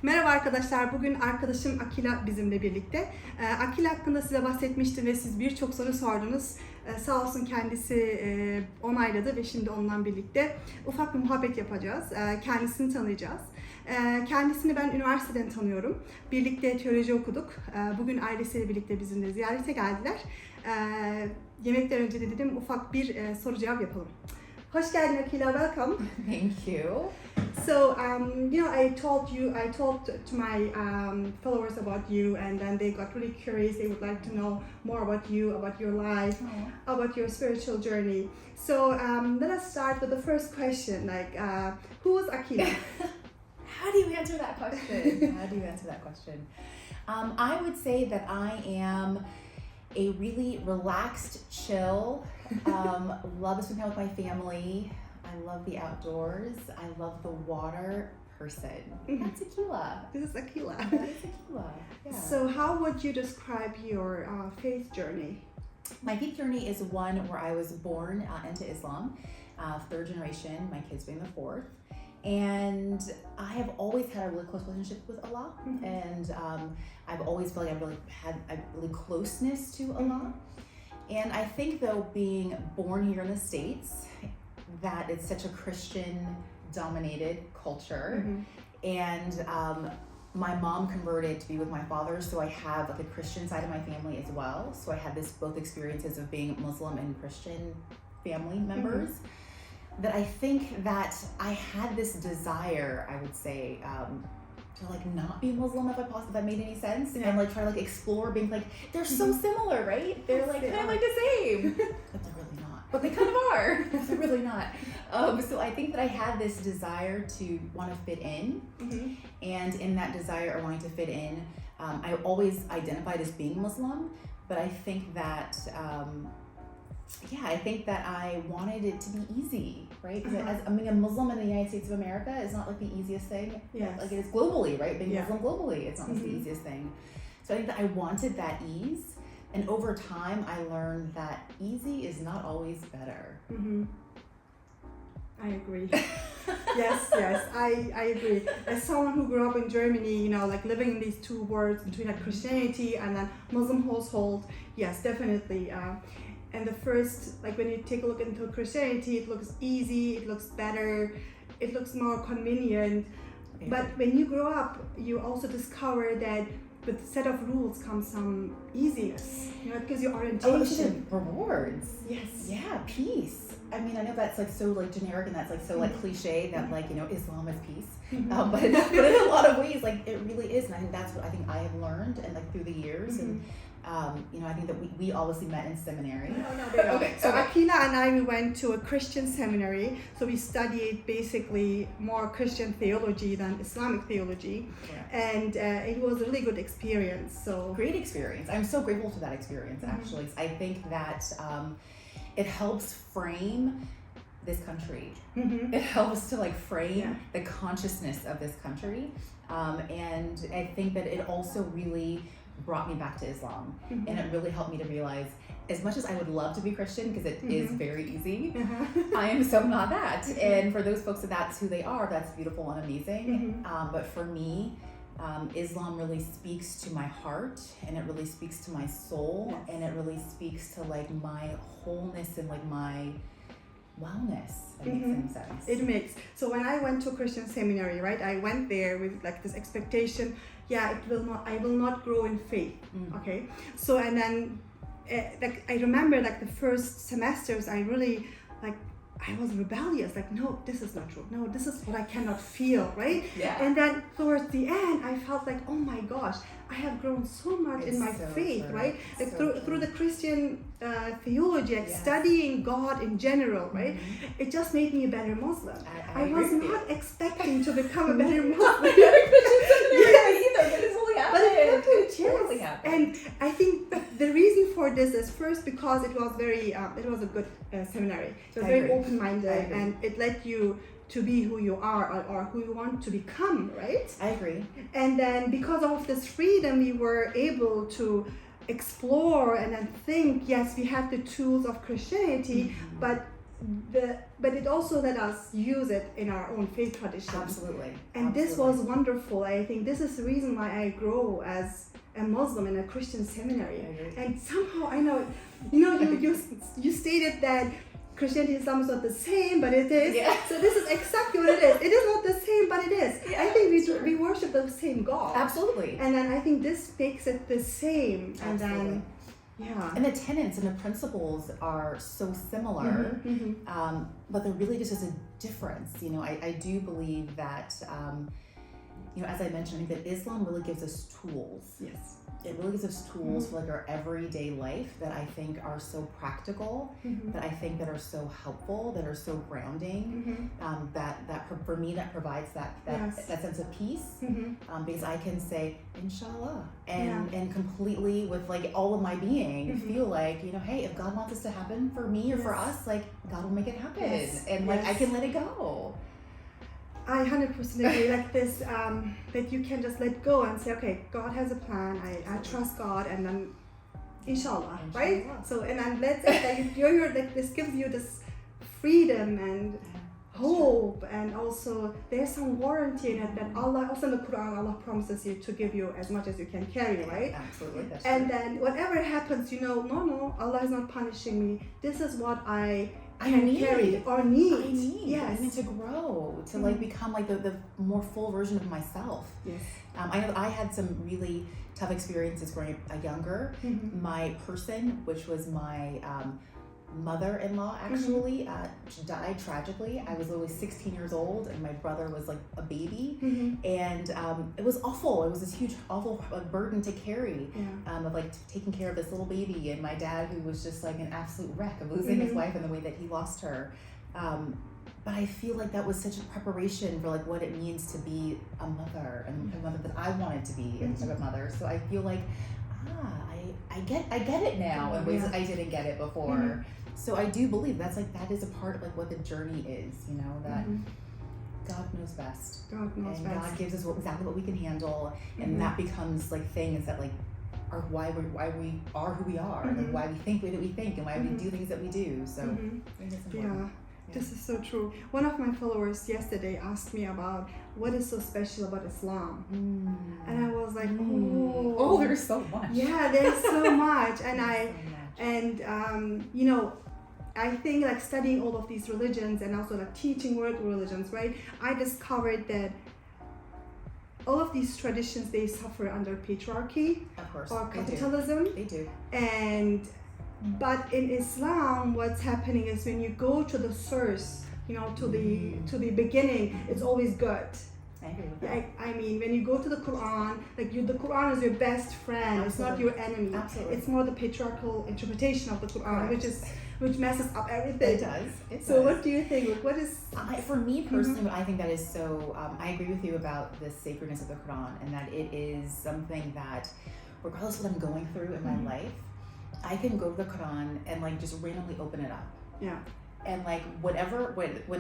Merhaba arkadaşlar, bugün arkadaşım Akilah bizimle birlikte. Akilah hakkında size bahsetmiştim ve siz birçok soru sordunuz. Sağ olsun kendisi onayladı ve şimdi onunla birlikte ufak bir muhabbet yapacağız. Kendisini tanıyacağız. Kendisini ben üniversiteden tanıyorum. Birlikte teoloji okuduk. Bugün ailesiyle birlikte bizimle ziyarete geldiler. Yemekten önce de dedim ufak bir soru cevap yapalım. Hoş geldin Akilah, welcome. Thank you. So, I talked to my followers about you, and then they got really curious. They would like to know more about you, about your life, about your spiritual journey. So, let us start with the first question. Who is Akilah? How do you answer that question? I would say that I am a really relaxed, chill, love to spend time with my family. I love the outdoors. I love the water person. That's Akilah. This is Akilah. That is Akilah. Yeah. So how would you describe your faith journey? My faith journey is one where I was born into Islam, third generation, my kids being the fourth. And I have always had a really close relationship with Allah. Mm-hmm. And I've always felt like I've really had a really closeness to Allah. Mm-hmm. And I think though, being born here in the States, that it's such a Christian-dominated culture, and my mom converted to be with my father, so I have like a Christian side of my family as well. So I had both experiences of being Muslim and Christian family members. That I think that I had this desire, I would say, to like not be Muslim if that made any sense, and like try to like explore being like they're so similar, right? They're like kind of like the same, but they're really not. But they kind of are. They're really not. So I think that I had this desire to want to fit in, and in that desire of wanting to fit in, I always identified as being Muslim, but I think that. I think that I wanted it to be easy, right? Because a Muslim in the United States of America is not like the easiest thing. Yes. Like it is globally, right? Being Muslim globally, it's not the easiest thing. So I think that I wanted that ease, and over time I learned that easy is not always better. I agree. yes, I agree. As someone who grew up in Germany, like living in these two worlds between like Christianity and then Muslim household, yes, definitely. And the first, like when you take a look into Christianity, it looks easy, it looks better, it looks more convenient. Okay. But when you grow up, you also discover that with a set of rules comes some easiness, because your orientation. Rewards. Yes. Yeah, peace. I mean, I know that's like so like generic and that's like so like cliche that like, Islam is peace. But in a lot of ways, like it really is. And I think that's what I think I have learned and like through the years. And I think that we obviously met in seminary. Okay. So Akilah and I, we went to a Christian seminary. So we studied basically more Christian theology than Islamic theology. And it was a really good experience. So great experience. I'm so grateful for that experience, actually. I think that it helps frame this country. It helps to like frame the consciousness of this country. And I think that it also really brought me back to Islam, and it really helped me to realize, as much as I would love to be Christian because it is very easy, I am so not that. And for those folks, that's who they are. That's beautiful and amazing. But for me, Islam really speaks to my heart, and it really speaks to my soul, and it really speaks to like my wholeness and like my wellness. That makes any sense. It makes. So when I went to a Christian seminary, right, I went there with like this expectation, I will not grow in faith. Okay. So and then I remember like the first semesters I really I was rebellious, like, no, this is not true. No, this is what I cannot feel, right? Yeah. And then towards the end, I felt like, oh my gosh, I have grown so much in my faith, right? Like through the Christian theology, like studying God in general, right? It just made me a better Muslim. I was not expecting to become a better Muslim. But it happened. And I think the reason for this is first because it was a good seminary. It was very open-minded, and it led you to be who you are or who you want to become, right? I agree. And then because of this freedom, we were able to explore and then think, yes, we have the tools of Christianity, but but it also let us use it in our own faith tradition. Absolutely. And this was wonderful. I think this is the reason why I grow as a Muslim in a Christian seminary. And somehow I know, you stated that Christianity and Islam is not the same, but it is. Yeah. So this is exactly what it is. It is not the same, but it is. Yeah, I think we worship the same God. Absolutely. And then I think this makes it the same. Absolutely. And then, yeah. And the tenets and the principles are so similar, but there really just is a difference. I do believe that, as I mentioned, I think that Islam really gives us tools. Yes. It really gives us tools for like our everyday life that I think are so practical, that I think that are so helpful, that are so grounding, that for me that provides that sense of peace, because I can say inshallah and completely with like all of my being feel like, hey, if God wants this to happen for me or for us, like God will make it happen, and like I can let it go. I 100% agree, like this, that you can just let go and say, okay, God has a plan, I trust God, and then inshallah, right? So, and then let's say that like this gives you this freedom and hope, and also there's some warranty in it that Allah, also in the Quran, Allah promises you to give you as much as you can carry, right? Absolutely, that's and true. then whatever happens, no, Allah is not punishing me. This is what I need. carry or need. I need. Yes. I need to grow, to like become like the more full version of myself. Yes. I know I had some really tough experiences growing up younger. My person, which was my mother-in-law, actually died tragically. I was only 16 years old, and my brother was like a baby, and it was awful. It was this huge, awful burden to carry, of like taking care of this little baby, and my dad, who was just like an absolute wreck of losing his wife and the way that he lost her. But I feel like that was such a preparation for like what it means to be a mother, and a mother that I wanted to be, and type of mother. So I feel like, I get it now in ways that I didn't get it before. So I do believe that is a part of like what the journey is, that God knows best. God knows and best. God gives us exactly what we can handle, and that becomes like things that like are why we are who we are, and why we think the way that we think, and why we do things that we do. So I think it's important. This is so true. One of my followers yesterday asked me about what is so special about Islam, and I was like, oh, there's so much. Yeah, there's so much, and I think like studying all of these religions and also like teaching world religions, right? I discovered that all of these traditions, they suffer under patriarchy, of course, or capitalism. They do. But in Islam, what's happening is when you go to the source, to the beginning, it's always good. I agree with that. I mean, when you go to the Quran, the Quran is your best friend. Absolutely. It's not your enemy. Absolutely. It's more the patriarchal interpretation of the Quran, which messes up everything. It does. So what do you think? What is... For me personally, I think that is so, I agree with you about the sacredness of the Quran, and that it is something that, regardless of what I'm going through in my life, I can go to the Quran and like just randomly open it up. Yeah. And like when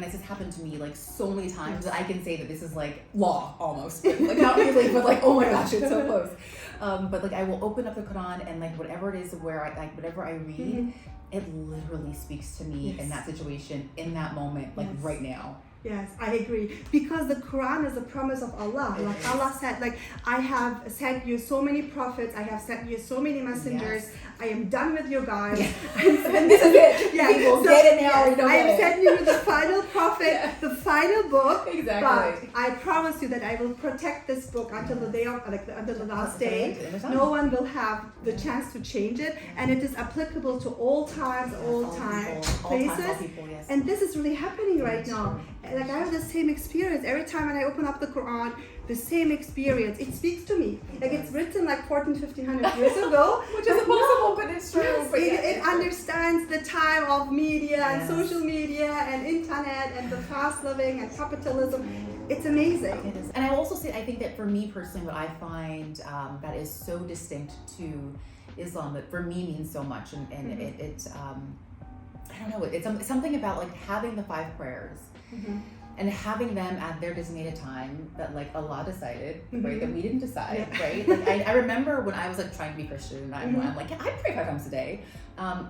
this has happened to me like so many times, I can say that this is like law almost. Like not really, but like, oh my gosh, it's so close. But like I will open up the Quran, and like whatever it is where whatever I read, it literally speaks to me in that situation, in that moment, like right now. Yes, I agree. Because the Quran is a promise of Allah. Like Allah said, like, I have sent you so many prophets, I have sent you so many messengers, I am done with you guys. And this is it. Yeah, we will get it now. We don't I am sending you the final prophet, the final book. Exactly. But I promise you that I will protect this book until the day of, until the last day. No one will have the chance to change it, and it is applicable to all times, all places. And this is really happening right now. Like I have the same experience every time when I open up the Quran. The same experience. It speaks to me. Like it's written like 1500 years ago. Which is impossible, but it's true. Yes, but it understands the time of media and social media and internet and the fast living and capitalism. It's amazing. It is. And I will also say, I think that for me personally, what I find that is so distinct to Islam, that for me means so much, and it's I don't know, it's something about like having the 5 prayers. and having them at their designated time that like Allah decided, right? That we didn't decide, Yeah. right? Like I remember when I was like trying to be Christian, and I'm like, yeah, I pray 5 times a day,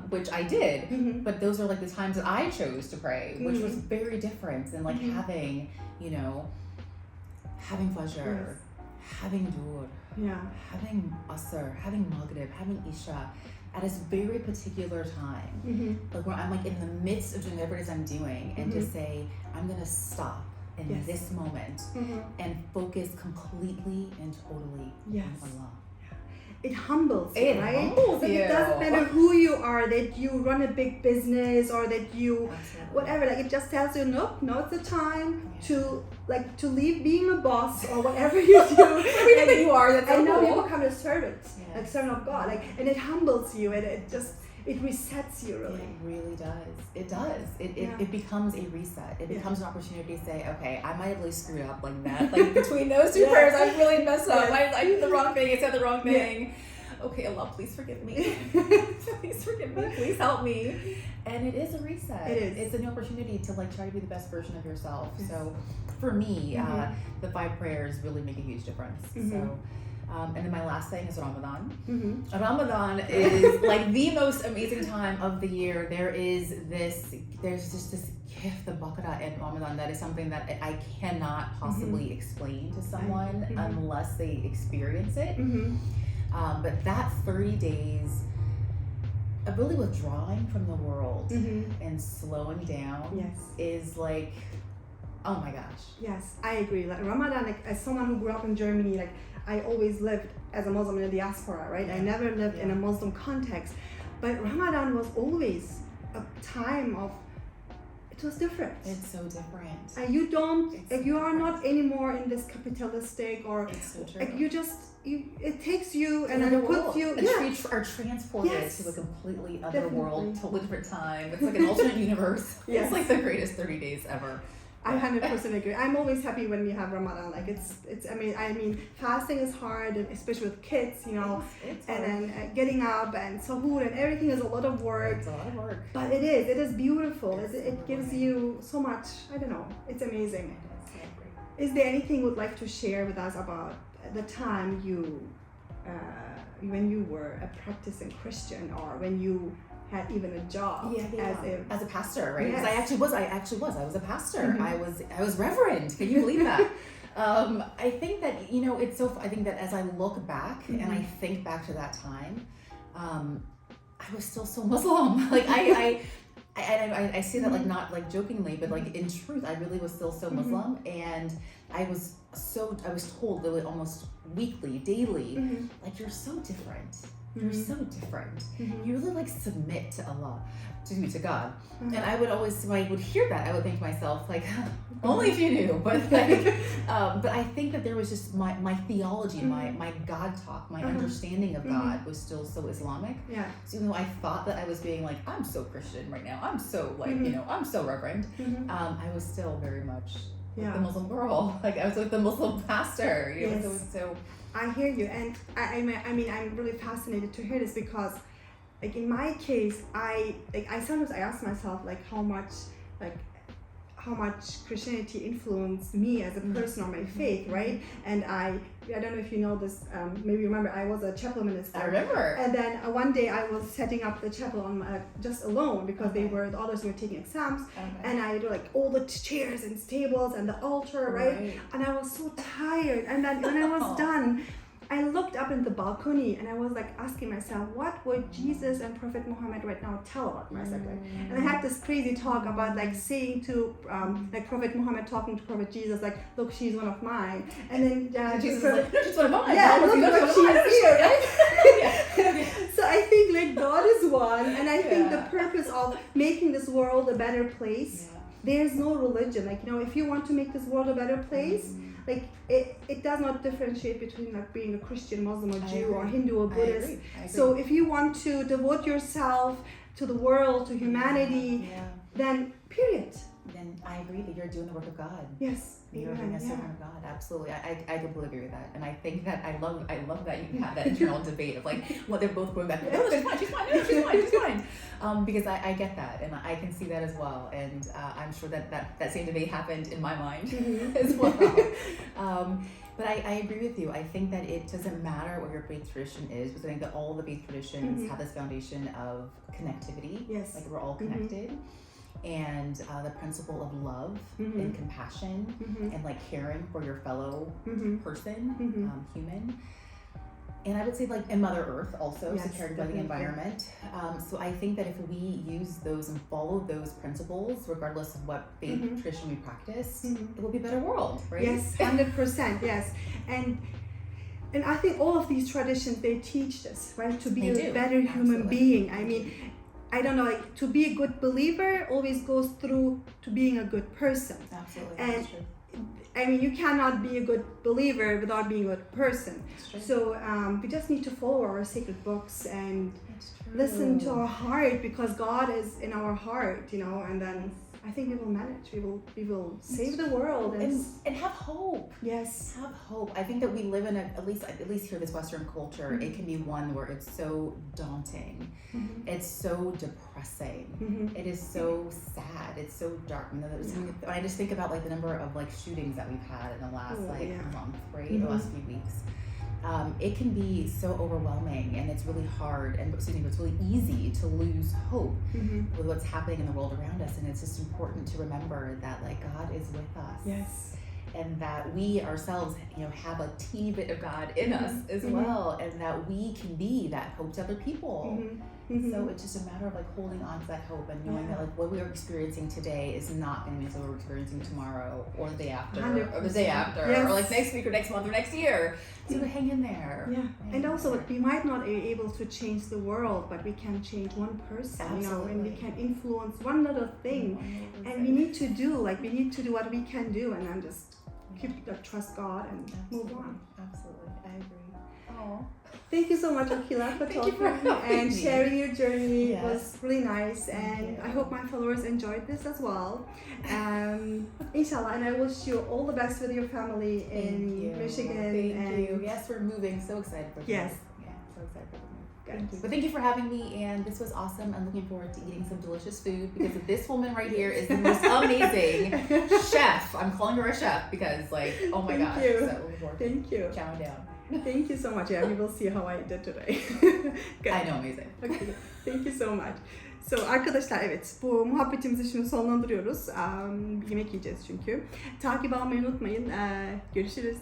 which I did, but those are like the times that I chose to pray, which was very different than like having, you know, having Fajr, having Dur, having Asr, having Maghrib, having Isha, at a very particular time, like when I'm like in the midst of doing whatever it is I'm doing, and to say, I'm gonna stop in this moment and focus completely and totally on Allah. It humbles you, It right? humbles Like, you. it doesn't matter who you are, that you run a big business or that you whatever. Like it just tells you, nope, now it's the time to leave being a boss or whatever you do. Everything that you are, that's and now cool. you become a servant, like servant of God. Like, and it humbles you, and it resets you really. It really does. It does. It becomes a reset. It becomes an opportunity to say, okay, I might have really screwed up like that. Like between those two prayers, I really messed up. I did the wrong thing. I said the wrong thing. Okay, Allah, please forgive me. Please forgive me. Please help me. And it is a reset. It is. It's an opportunity to like try to be the best version of yourself. So for me, the 5 prayers really make a huge difference. So. And then my last thing is Ramadan. Ramadan is like the most amazing time of the year. There's just this gift, the barakah in Ramadan, that is something that I cannot possibly explain to someone unless they experience it. But that 30 days of really withdrawing from the world and slowing down is like, oh my gosh. Yes, I agree. Like Ramadan, like as someone who grew up in Germany, like I always lived as a Muslim in the diaspora, right? I never lived in a Muslim context, but Ramadan was always a time of, it was different. It's so different. And you don't, like you are not anymore in this capitalistic or, it's so true. like you just, it takes you and another then puts world. you, are transported to a completely other world, totally different time. It's like an alternate universe. It's like the greatest 30 days ever. I 100% agree. I'm always happy when we have Ramadan. Like it's. I mean, fasting is hard, and especially with kids, you know. It's and then getting up and sahur and everything is a lot of work. It's a lot of work. But it is beautiful. It gives you so much. I don't know. It's amazing. Is there anything you would like to share with us about the time when you were a practicing Christian, or when you had even a job as a pastor, right? Yes. Because I actually was. I was a pastor. I was reverend. Can you believe that? I think that, you know, it's so. I think that as I look back and I think back to that time, I was still so Muslim. Like I say that like not like jokingly, but like in truth, I really was still so Muslim, and I was told really almost weekly, daily, like you're so different. You're so different. You really like submit to Allah, to God. And I would always, when I would hear that, I would think to myself, like, only if you knew. But like, but I think that there was just my theology, my God talk, my understanding of God was still so Islamic. Yeah. So even though I thought that I was being like, I'm so Christian right now, I'm so like, you know, I'm so reverend, I was still very much the Muslim girl. Like I was with the Muslim pastor. You know, so I hear you, and I mean I'm really fascinated to hear this, because like in my case I sometimes ask myself like how much Christianity influenced me as a person or my faith, right? And I don't know if you know this, maybe you remember, I was a chapel minister. I remember. And then one day I was setting up the chapel on just alone, because the others were taking exams, and I do like all the chairs and tables and the altar, right? And I was so tired, and then when I was done, I looked up in the balcony and I was like asking myself, what would Jesus and Prophet Muhammad right now tell about my subject? And I had this crazy talk about like saying to like Prophet Muhammad talking to Prophet Jesus, like, look, she's one of mine. And then Jesus is like, no, she's one of mine. Yeah, look what she's here, right? So I think like God is one, and I think the purpose of making this world a better place, there's no religion. Like, you know, if you want to make this world a better place, like it does not differentiate between like being a Christian, Muslim, or Jew, or Hindu, or Buddhist. I agree. So if you want to devote yourself to the world, to humanity, then period. then I agree that you're doing the work of God. Yes. You're being a servant of God. Absolutely. I completely agree with that. And I think that I love that you have that internal debate of like, well, they're both going back, oh, she's fine. Because I get that, and I can see that as well. And I'm sure that same debate happened in my mind as well. But I agree with you. I think that it doesn't matter what your faith tradition is, because I think that all the faith traditions have this foundation of connectivity. Yes. Like we're all connected. And the principle of love and compassion and like caring for your fellow person, human. And I would say like, and Mother Earth also, so caring for the environment. So I think that if we use those and follow those principles, regardless of what faith tradition we practice, it will be a better world, right? Yes, 100%, yes. And I think all of these traditions, they teach us, right, to be a better human being. I mean, I don't know, like, to be a good believer always goes through to being a good person. Absolutely, and that's true. I mean, you cannot be a good believer without being a good person. So we just need to follow our sacred books and listen to our heart, because God is in our heart, you know, and then I think we will manage. We will save the world and have hope. Yes, have hope. I think that we live in at least here, this Western culture, it can be one where it's so daunting, it's so depressing, it is so sad, it's so dark. I just think about like the number of like shootings that we've had in the last month, right? The last few weeks. It can be so overwhelming, and it's really hard, and it's really easy to lose hope with what's happening in the world around us. And it's just important to remember that like God is with us. Yes. And that we ourselves, have a teeny bit of God in us as well, and that we can be that hope to other people. So it's just a matter of like holding on to that hope and knowing that like what we are experiencing today is not going to be what we're experiencing tomorrow or the day after 100%. or the day after or like next week or next month or next year. So hang in there. Yeah, and also like, we might not be able to change the world, but we can change one person, and we can influence one little thing. And we need to do what we can do, and then just trust God and move on. Absolutely, I agree. Oh. Thank you so much, Akilah, for talking and sharing your journey. It was really nice, and I hope my followers enjoyed this as well. Inshallah, and I wish you all the best with your family in Michigan. Thank you. Yes, we're moving. So excited for this. Yes. Yeah, so excited for the move. Thank you. But thank you for having me, and this was awesome. I'm looking forward to eating some delicious food, because this woman right here is the most amazing chef. I'm calling her a chef because, like, oh my gosh. Thank you. Chowing down. Thank you so much. Yeah, we will see how I did today. I know, amazing. Okay. Thank you so much. So arkadaşlar, evet, bu muhabbetimizi şimdi sonlandırıyoruz. Yemek yiyeceğiz çünkü. Takip almayı unutmayın. Görüşürüz.